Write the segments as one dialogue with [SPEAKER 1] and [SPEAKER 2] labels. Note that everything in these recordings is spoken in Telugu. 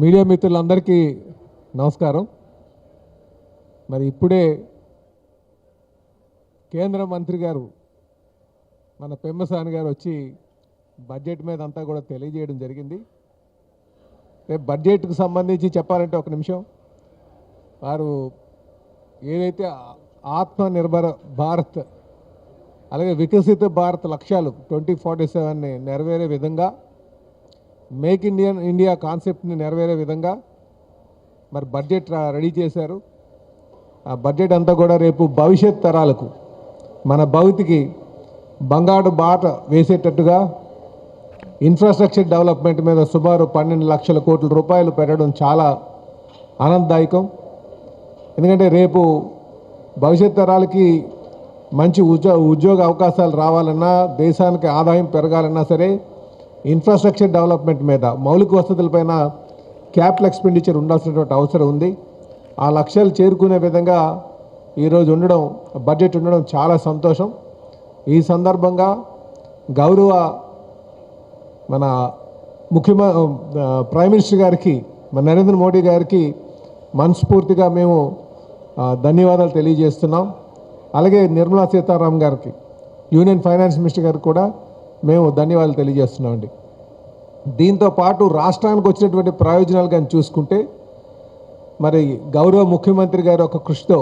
[SPEAKER 1] మీడియా మిత్రులందరికీ నమస్కారం. మరి ఇప్పుడే కేంద్ర మంత్రి గారు మన పెమ్మసాని గారు వచ్చి బడ్జెట్ మీద అంతా కూడా తెలియజేయడం జరిగింది. రేపు బడ్జెట్కు సంబంధించి చెప్పాలంటే ఒక నిమిషం, వారు ఏదైతే ఆత్మనిర్భర భారత్ అలాగే వికసిత భారత్ లక్ష్యాలు 2047ని నెరవేరే విధంగా, మేక్ ఇండియా కాన్సెప్ట్ని నెరవేరే విధంగా మరి బడ్జెట్ రెడీ చేశారు. ఆ బడ్జెట్ అంతా కూడా రేపు భవిష్యత్ తరాలకు మన భవితికి బంగారు బాట వేసేటట్టుగా ఇన్ఫ్రాస్ట్రక్చర్ డెవలప్మెంట్ మీద సుమారు 12 లక్షల కోట్ల రూపాయలు పెట్టడం చాలా ఆనందదాయకం. ఎందుకంటే రేపు భవిష్యత్ తరాలకి మంచి ఉద్యోగ అవకాశాలు రావాలన్నా, దేశానికి ఆదాయం పెరగాలన్నా సరే ఇన్ఫ్రాస్ట్రక్చర్ డెవలప్మెంట్ మీద, మౌలిక వసతులపైన క్యాపిటల్ ఎక్స్పెండిచర్ ఉండాల్సినటువంటి అవసరం ఉంది. ఆ లక్ష్యాలు చేరుకునే విధంగా ఈరోజు బడ్జెట్ ఉండడం చాలా సంతోషం. ఈ సందర్భంగా గౌరవ మన ప్రైమ్ మినిస్టర్ గారికి, మన నరేంద్ర మోడీ గారికి మనస్ఫూర్తిగా మేము ధన్యవాదాలు తెలియజేస్తున్నాం. అలాగే నిర్మలా సీతారామన్ గారికి, యూనియన్ ఫైనాన్స్ మినిస్టర్ గారికి కూడా మేము ధన్యవాదాలు తెలియజేస్తున్నామండి. దీంతో పాటు రాష్ట్రానికి వచ్చినటువంటి ప్రయోజనాలు కానీ చూసుకుంటే, మరి గౌరవ ముఖ్యమంత్రి గారి ఒక కృషితో,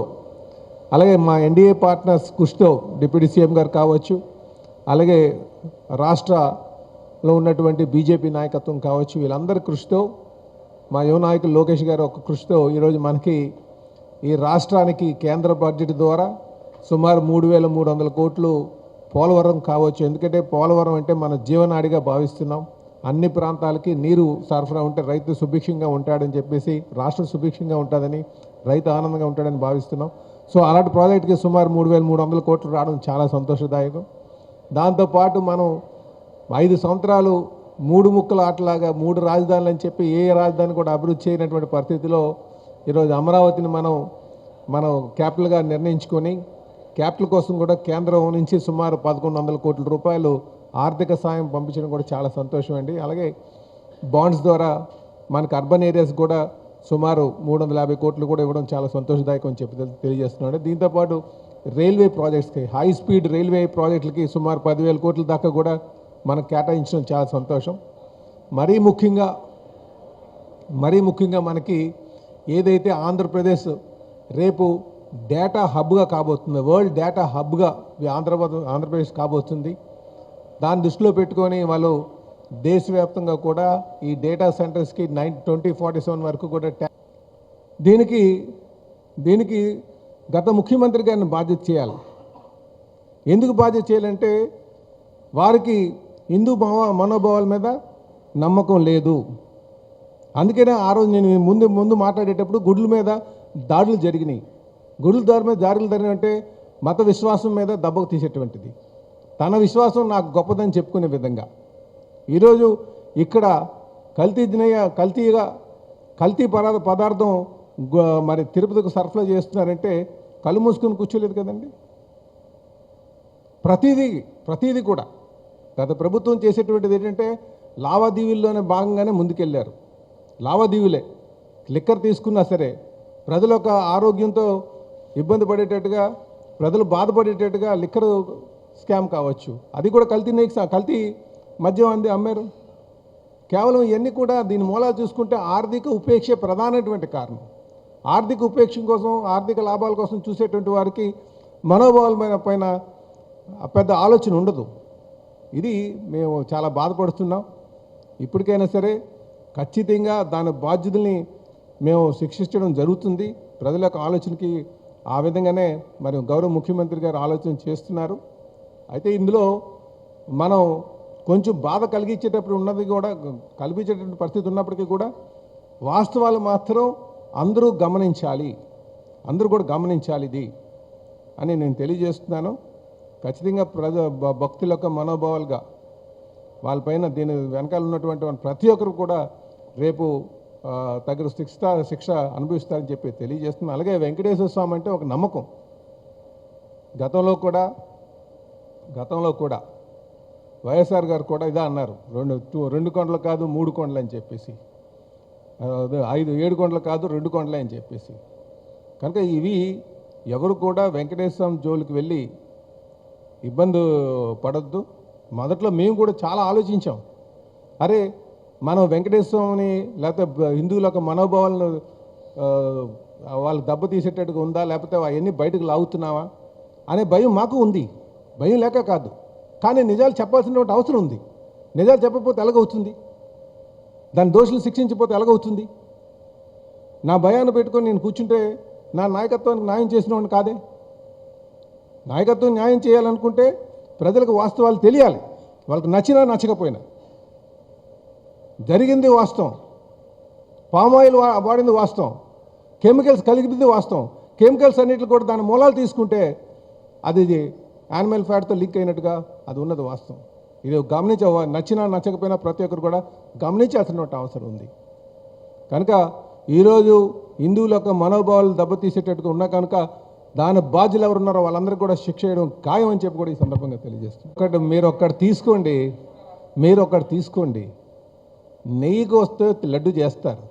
[SPEAKER 1] అలాగే మా ఎన్డీఏ పార్ట్నర్స్ కృషితో, డిప్యూటీ సీఎం గారు కావచ్చు, అలాగే రాష్ట్రలో ఉన్నటువంటి బీజేపీ నాయకత్వం కావచ్చు, వీళ్ళందరి కృషితో, మా యువ నాయకులు లోకేష్ గారు ఒక కృషితో ఈరోజు మనకి ఈ రాష్ట్రానికి కేంద్ర బడ్జెట్ ద్వారా సుమారు 3,300 కోట్లు పోలవరం కావచ్చు. ఎందుకంటే పోలవరం అంటే మన జీవనాడిగా భావిస్తున్నాం. అన్ని ప్రాంతాలకి నీరు సరఫరా ఉంటే రైతు సుభిక్షంగా ఉంటాడని చెప్పేసి, రాష్ట్రం సుభిక్షంగా ఉంటుందని, రైతు ఆనందంగా ఉంటాడని భావిస్తున్నాం. సో అలాంటి ప్రాజెక్ట్కి సుమారు 3,300 కోట్లు రావడం చాలా సంతోషదాయకం. దాంతోపాటు మనం 5 సంవత్సరాలు 3 ముక్కల ఆటలాగా 3 రాజధానులు అని చెప్పి ఏ రాజధాని కూడా అభివృద్ధి చేయనటువంటి పరిస్థితిలో ఈరోజు అమరావతిని మనం క్యాపిటల్గా నిర్ణయించుకొని, క్యాపిటల్ కోసం కూడా కేంద్రం నుంచి సుమారు 1,100 కోట్ల రూపాయలు ఆర్థిక సాయం పంపించడం కూడా చాలా సంతోషం అండి. అలాగే బాండ్స్ ద్వారా మనకు అర్బన్ ఏరియాస్ కూడా సుమారు 350 కోట్లు కూడా ఇవ్వడం చాలా సంతోషదాయకం అని చెప్పి తెలియజేస్తున్నాడు. దీంతోపాటు రైల్వే ప్రాజెక్ట్స్కి, హై స్పీడ్ రైల్వే ప్రాజెక్టులకి సుమారు 10,000 కోట్ల దాకా కూడా మనకు కేటాయించడం చాలా సంతోషం. మరీ ముఖ్యంగా మనకి ఏదైతే ఆంధ్రప్రదేశ్ రేపు డేటా హబ్గా కాబోతుంది, వరల్డ్ డేటా హబ్గా ఆంధ్రప్రదేశ్ కాబోతుంది. దాన్ని దృష్టిలో పెట్టుకొని వాళ్ళు దేశవ్యాప్తంగా కూడా ఈ డేటా సెంటర్స్కి 2047 వరకు కూడా దీనికి గత ముఖ్యమంత్రి గారిని బాధ్యత చేయాలి. ఎందుకు బాధ్యత చేయాలంటే వారికి హిందూ మనోభావాల మీద నమ్మకం లేదు. అందుకనే ఆ రోజు నేను ముందు మాట్లాడేటప్పుడు గుడుల మీద దాడులు జరిగినాయి. గుడుల దాడులు జరిగినంటే మత విశ్వాసం మీద దెబ్బకు తీసేటువంటిది. తన విశ్వాసం నాకు గొప్పదని చెప్పుకునే విధంగా ఈరోజు ఇక్కడ కల్తీ పదార్థం మరి తిరుపతికి సరఫరా చేస్తున్నారంటే కళ్ళు మూసుకొని కూర్చోలేదు కదండి. ప్రతిదీ కూడా గత ప్రభుత్వం చేసేటువంటిది ఏంటంటే లావాదేవీల్లోనే భాగంగానే ముందుకెళ్ళారు. లావాదేవీలే, లిక్కర్ తీసుకున్నా సరే ప్రజల యొక్క ఆరోగ్యంతో ఇబ్బంది పడేటట్టుగా, ప్రజలు బాధపడేటట్టుగా లిక్కర్ స్కామ్ కావచ్చు, అది కూడా కల్తీ మద్యం అమ్మారు. కేవలం ఇవన్నీ కూడా దీని మూలాలు చూసుకుంటే ఆర్థిక ఉపేక్ష ప్రధానటువంటి కారణం. ఆర్థిక ఉపేక్ష కోసం, ఆర్థిక లాభాల కోసం చూసేటువంటి వారికి మనోభావాల పైన పెద్ద ఆలోచన ఉండదు. ఇది మేము చాలా బాధపడుతున్నాం. ఇప్పటికైనా సరే ఖచ్చితంగా దాని బాధ్యతల్ని మేము శిక్షించడం జరుగుతుంది. ప్రజల యొక్క ఆలోచనకి ఆ విధంగానే మరి గౌరవ ముఖ్యమంత్రి గారు ఆలోచన చేస్తున్నారు. అయితే ఇందులో మనం కొంచెం బాధ కల్పించేటటువంటి పరిస్థితి ఉన్నప్పటికీ కూడా వాస్తవాలు మాత్రం అందరూ కూడా గమనించాలి ఇది అని నేను తెలియజేస్తున్నాను. ఖచ్చితంగా భక్తుల యొక్క మనోభావాలుగా వాళ్ళపైన దీని వెనకాల ఉన్నటువంటి ప్రతి ఒక్కరు కూడా రేపు తగిన శిక్ష అనుభవిస్తారని చెప్పి తెలియజేస్తున్నాను. అలాగే వెంకటేశ్వర స్వామి అంటే ఒక నమ్మకం. గతంలో కూడా వైఎస్ఆర్ గారు కూడా ఇదే అన్నారు, 2 కొండలు కాదు 3 కొండలు అని చెప్పేసి. అదే 7 కొండలు కాదు 2 కొండలే అని చెప్పేసి. కనుక ఇవి ఎవరు కూడా వెంకటేశ్వర స్వామి జోలికి వెళ్ళి ఇబ్బంది పడద్దు. మొదట్లో మేము కూడా చాలా ఆలోచించాం, అరే మనం వెంకటేశ్వర స్వామిని లేకపోతే హిందువుల యొక్క మనోభావాలను వాళ్ళు దెబ్బతీసేటట్టుగా ఉందా, లేకపోతే అవన్నీ బయటకు లాగుతున్నావా అనే భయం మాకు ఉంది. భయం లేక కాదు, కానీ నిజాలు చెప్పాల్సినటువంటి అవసరం ఉంది. నిజాలు చెప్పకపోతే ఎలాగవుతుంది? దాని దోషులు శిక్షించకపోతే ఎలాగవుతుంది? నా భయాన్ని పెట్టుకొని నేను కూర్చుంటే నా నాయకత్వానికి న్యాయం చేసినవాడిని కాదే. నాయకత్వం న్యాయం చేయాలనుకుంటే ప్రజలకు వాస్తవాలు తెలియాలి, వాళ్ళకి నచ్చినా నచ్చకపోయినా. జరిగింది వాస్తవం, పామాయిల్ వాడింది వాస్తవం, కెమికల్స్ కలిగింది వాస్తవం. కెమికల్స్ అన్నింటిలో కూడా దాని మూలాలు తీసుకుంటే అది యానిమల్ ఫ్యాట్తో లింక్ అయినట్టుగా అది ఉన్నది వాస్తవం. ఇది నచ్చినా నచ్చకపోయినా ప్రతి ఒక్కరు కూడా గమనించాల్సినటువంటి అవసరం ఉంది. కనుక ఈరోజు హిందువుల యొక్క మనోభావాలు దెబ్బతీసేటట్టుగా ఉన్నా కనుక దాని బాధ్యులు ఎవరున్నారో వాళ్ళందరికీ కూడా శిక్ష చేయడం ఖాయం అని చెప్పి కూడా ఈ సందర్భంగా తెలియజేస్తున్నాం. మీరు ఒక్కటి తీసుకోండి, నెయ్యికి వస్తే లడ్డు చేస్తారు,